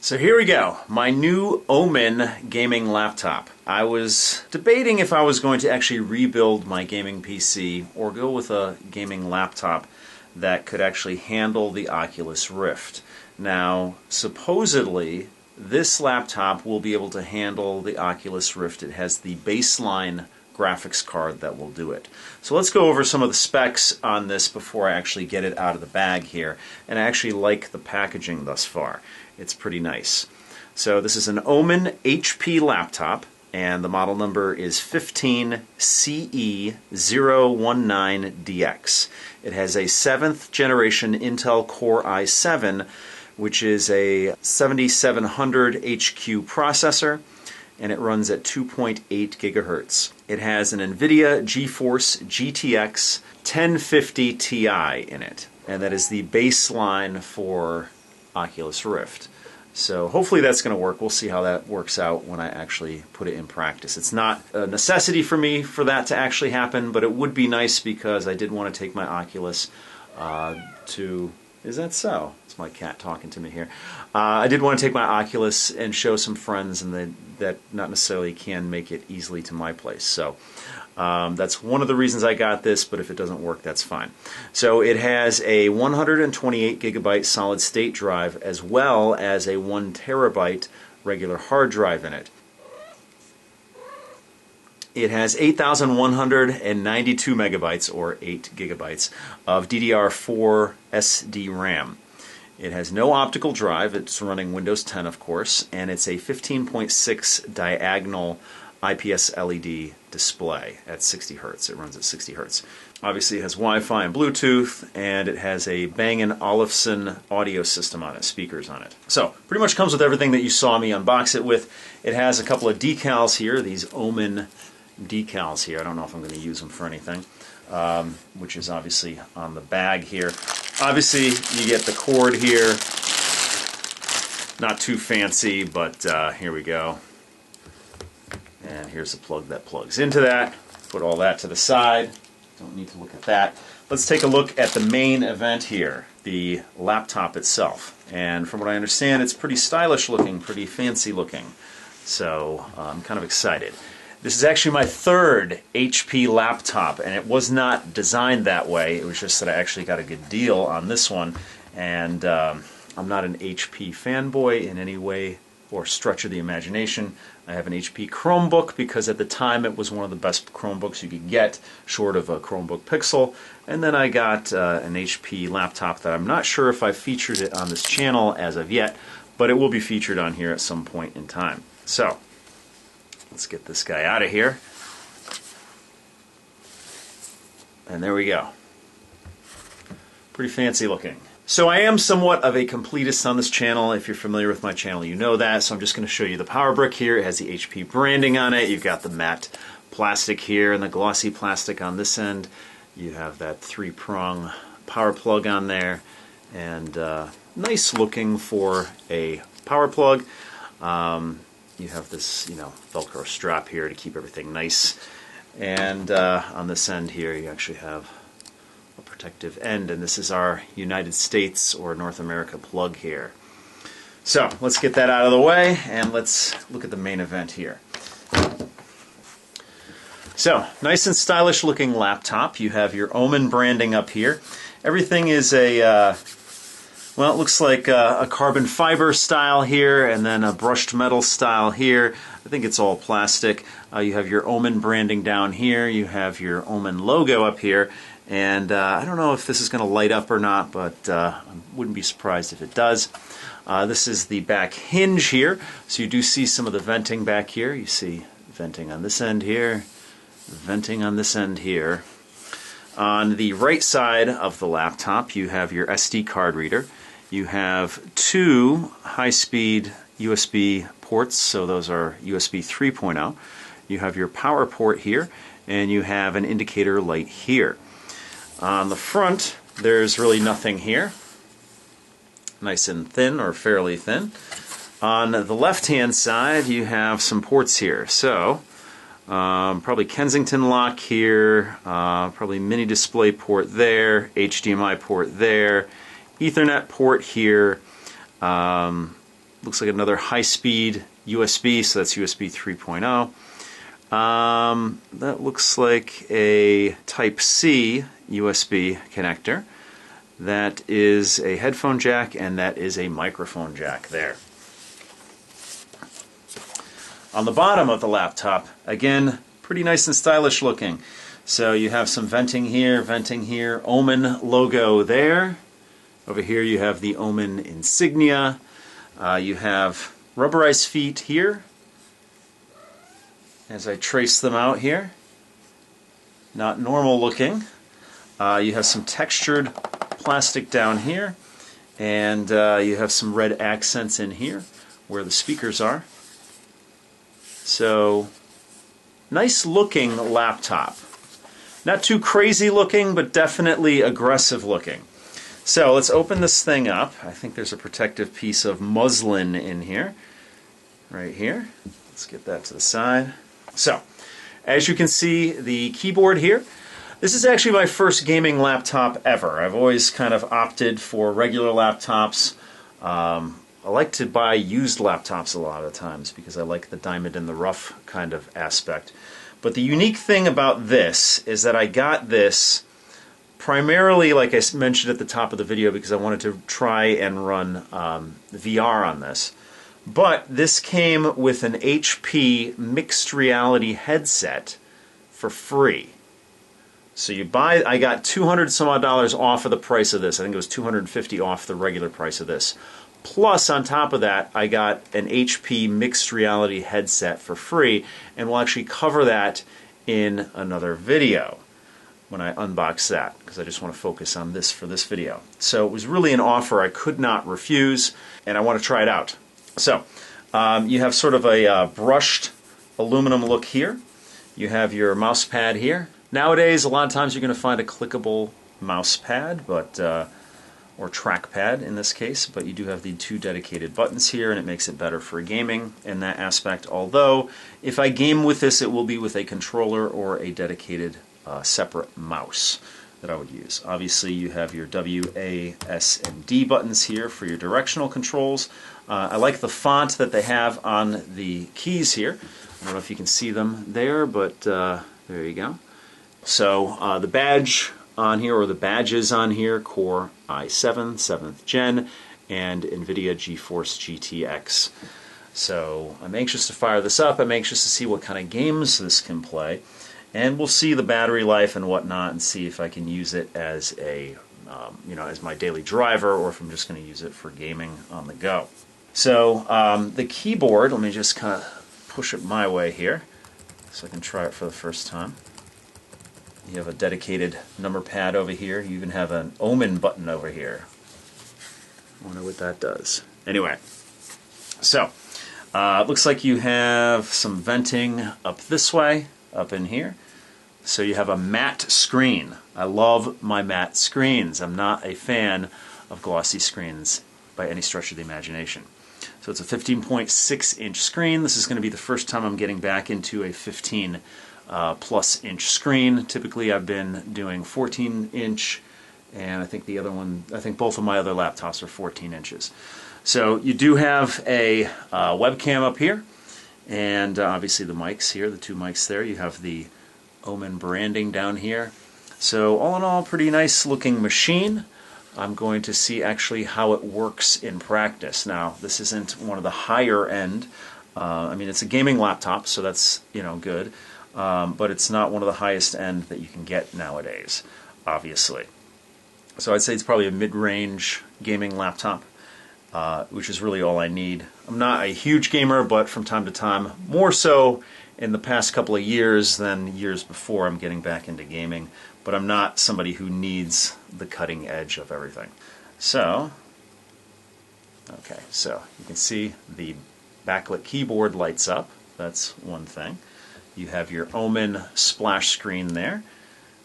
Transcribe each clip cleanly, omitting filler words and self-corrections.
So here we go, my new Omen gaming laptop. I was debating if I was going to actually rebuild my gaming PC or go with a gaming laptop that could actually handle the Oculus Rift. Now, supposedly, this laptop will be able to handle the Oculus Rift. It has the baseline graphics card that will do it. So let's go over some of the specs on this before I actually get it out of the bag here. And I actually like the packaging thus far. It's pretty nice. So this is an Omen HP laptop, and the model number is 15CE019DX. It has a 7th generation Intel Core i7, which is a 7700 HQ processor, and it runs at 2.8 gigahertz. It has an NVIDIA GeForce GTX 1050 Ti in it, and that is the baseline for Oculus Rift. So hopefully that's going to work. We'll see how that works out when I actually put it in practice. It's not a necessity for me for that to actually happen, but it would be nice because I did want to take my Oculus to... Is that so? It's my cat talking to me here. I did want to take my Oculus and show some friends and that not necessarily can make it easily to my place. So that's one of the reasons I got this, but if it doesn't work, that's fine. So it has a 128 gigabyte solid state drive as well as a 1 terabyte regular hard drive in it. It has 8,192 megabytes, or 8 gigabytes, of DDR4 SD RAM. It has no optical drive. It's running Windows 10, of course, and it's a 15.6 diagonal IPS LED display at 60 hertz. It runs at 60 hertz. Obviously, it has Wi-Fi and Bluetooth, and it has a Bang & Olufsen audio system on it, speakers on it. So, pretty much comes with everything that you saw me unbox it with. It has a couple of decals here, these Omen decals here. I don't know if I'm going to use them for anything, which is obviously on the bag here. Obviously, you get the cord here. Not too fancy, but here we go. And here's the plug that plugs into that. Put all that to the side. Don't need to look at that. Let's take a look at the main event here, the laptop itself. And from what I understand, it's pretty stylish looking, pretty fancy looking. So I'm kind of excited. This is actually my third HP laptop, and it was not designed that way. It was just that I actually got a good deal on this one, and I'm not an HP fanboy in any way or stretch of the imagination. I have an HP Chromebook because at the time it was one of the best Chromebooks you could get, short of a Chromebook Pixel, and then I got an HP laptop that I'm not sure if I've featured it on this channel as of yet, but it will be featured on here at some point in time. So, let's get this guy out of here. And there we go. Pretty fancy looking. So I am somewhat of a completist on this channel. If you're familiar with my channel, you know that. So I'm just going to show you the power brick here. It has the HP branding on it. You've got the matte plastic here and the glossy plastic on this end. You have that 3-prong power plug on there. And nice looking for a power plug. You have this, Velcro strap here to keep everything nice. And on this end here, you actually have a protective end, and this is our United States or North America plug here. So, let's get that out of the way, and let's look at the main event here. So, nice and stylish looking laptop. You have your Omen branding up here. Everything is a... well, it looks like a carbon fiber style here, and then a brushed metal style here. I think it's all plastic. You have your Omen branding down here. You have your Omen logo up here. And I don't know if this is going to light up or not, but I wouldn't be surprised if it does. This is the back hinge here. So you do see some of the venting back here. You see venting on this end here, venting on this end here. On the right side of the laptop, you have your SD card reader. You have 2 high-speed USB ports, so those are USB 3.0. You have your power port here, and you have an indicator light here. On the front, there's really nothing here. Nice and thin, or fairly thin. On the left-hand side, you have some ports here. So, probably Kensington lock here, probably mini display port there, HDMI port there, Ethernet port here, looks like another high-speed USB, so that's USB 3.0. That looks like a Type-C USB connector. That is a headphone jack, and that is a microphone jack there. On the bottom of the laptop, again, pretty nice and stylish looking. So you have some venting here, Omen logo there. Over here you have the Omen insignia. You have rubberized feet here, as I trace them out here. Not normal looking. You have some textured plastic down here, and you have some red accents in here where the speakers are. So, nice looking laptop. Not too crazy looking, but definitely aggressive looking. So let's open this thing up. I think there's a protective piece of muslin in here, right here. Let's get that to the side. So, as you can see, the keyboard here. This is actually my first gaming laptop ever. I've always kind of opted for regular laptops. I like to buy used laptops a lot of times because I like the diamond in the rough kind of aspect. But the unique thing about this is that I got this primarily, like I mentioned at the top of the video, because I wanted to try and run VR on this. But this came with an HP mixed reality headset for free. So you buy, I got $200 some odd off of the price of this. I think it was $250 off the regular price of this. Plus, on top of that, I got an HP mixed reality headset for free, and we'll actually cover that in another video when I unbox that, because I just want to focus on this for this video. So it was really an offer I could not refuse, and I want to try it out. So you have sort of a brushed aluminum look here. You have your mouse pad here. Nowadays, a lot of times you're going to find a clickable mouse pad, but or trackpad in this case, but you do have the two dedicated buttons here, and it makes it better for gaming in that aspect. Although, if I game with this, it will be with a controller or a dedicated separate mouse that I would use. Obviously, you have your W, A, S, and D buttons here for your directional controls. I like the font that they have on the keys here. I don't know if you can see them there, but there you go. So the badge on here, or the badges on here, Core i7, 7th Gen, and NVIDIA GeForce GTX. So I'm anxious to fire this up. I'm anxious to see what kind of games this can play. And we'll see the battery life and whatnot, and see if I can use it as a, as my daily driver, or if I'm just going to use it for gaming on the go. So the keyboard, let me just kind of push it my way here, so I can try it for the first time. You have a dedicated number pad over here. You even have an Omen button over here. I wonder what that does. Anyway, so it looks like you have some venting up this way, up in here. So you have a matte screen. I love my matte screens. I'm not a fan of glossy screens by any stretch of the imagination. So it's a 15.6 inch screen. This is going to be the first time I'm getting back into a 15 plus inch screen. Typically I've been doing 14 inch, and I think the other one, I think both of my other laptops are 14 inches. So you do have a webcam up here, and obviously the mics here, the two mics there. You have the Omen branding down here. So all in all, pretty nice looking machine. I'm going to see actually how it works in practice. Now, this isn't one of the higher end. I mean, it's a gaming laptop, so that's, good. But it's not one of the highest end that you can get nowadays, obviously. So I'd say it's probably a mid-range gaming laptop, which is really all I need. I'm not a huge gamer, but from time to time, more so in the past couple of years than years before, I'm getting back into gaming. But I'm not somebody who needs the cutting edge of everything. So, okay, so you can see the backlit keyboard lights up. That's one thing. You have your Omen splash screen there,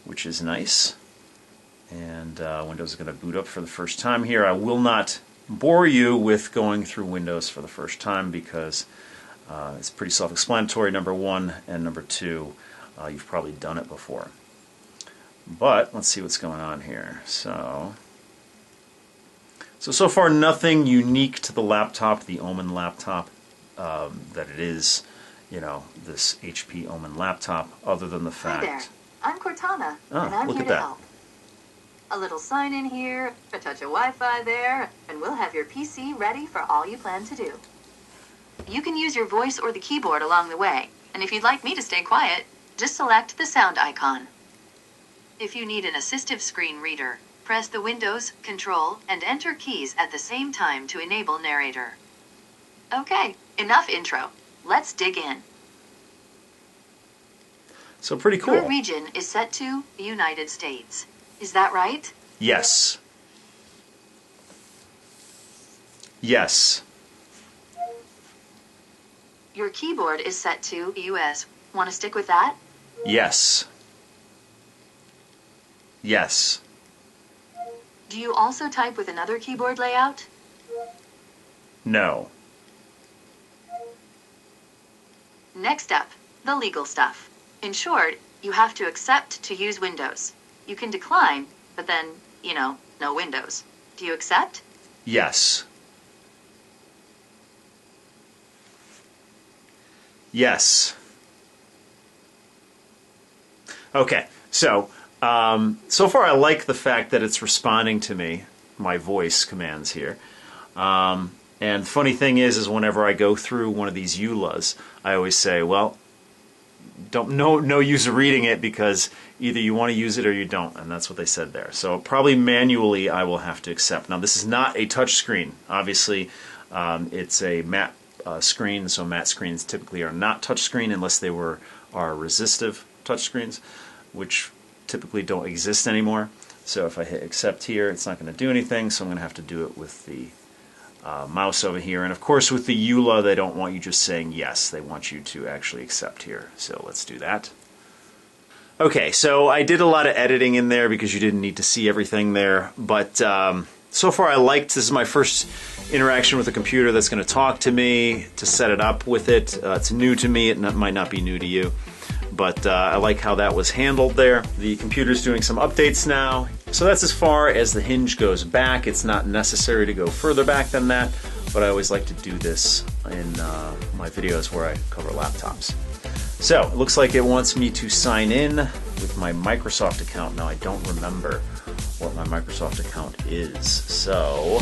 which is nice. And Windows is going to boot up for the first time here. I will not bore you with going through Windows for the first time, because it's pretty self-explanatory, number one, and number two, you've probably done it before. But let's see what's going on here. So So far nothing unique to the laptop, the Omen laptop, that it is, you know, this HP Omen laptop, other than the fact... Hi there, I'm Cortana, Oh, and I'm look here at to that. help. A little sign in here, a touch of Wi-Fi there, and we'll have your PC ready for all you plan to do. You can use your voice or the keyboard along the way, and if you'd like me to stay quiet, just select the sound icon. If you need an assistive screen reader, press the Windows, Control, and Enter keys at the same time to enable narrator. Okay, enough intro. Let's dig in. So pretty cool. Your region is set to the United States. Is that right? Yes. Yes. Your keyboard is set to US. Want to stick with that? Yes. Yes. Do you also type with another keyboard layout? No. Next up, the legal stuff. In short, you have to accept to use Windows. You can decline, but then, you know, no Windows. Do you accept? Yes. Yes. Okay, so far I like the fact that it's responding to me, my voice commands here. And funny thing is whenever I go through one of these EULAs, I always say, well, no use of reading it because either you want to use it or you don't, and that's what they said there. So probably manually I will have to accept. Now this is not a touch screen. Obviously, it's a matte screen, so matte screens typically are not touch screen unless are resistive touch screens, which typically don't exist anymore. So if I hit accept here, it's not going to do anything, so I'm going to have to do it with the mouse over here. And of course with the EULA, they don't want you just saying yes, they want you to actually accept here. So let's do that. Okay, so I did a lot of editing in there because you didn't need to see everything there, but so far I liked, this is my first interaction with a computer that's going to talk to me, to set it up with it. It's new to me, it might not be new to you, but I like how that was handled there. The computer's doing some updates now. So that's as far as the hinge goes back. It's not necessary to go further back than that, but I always like to do this in my videos where I cover laptops. So it looks like it wants me to sign in with my Microsoft account. Now I don't remember what my Microsoft account is, so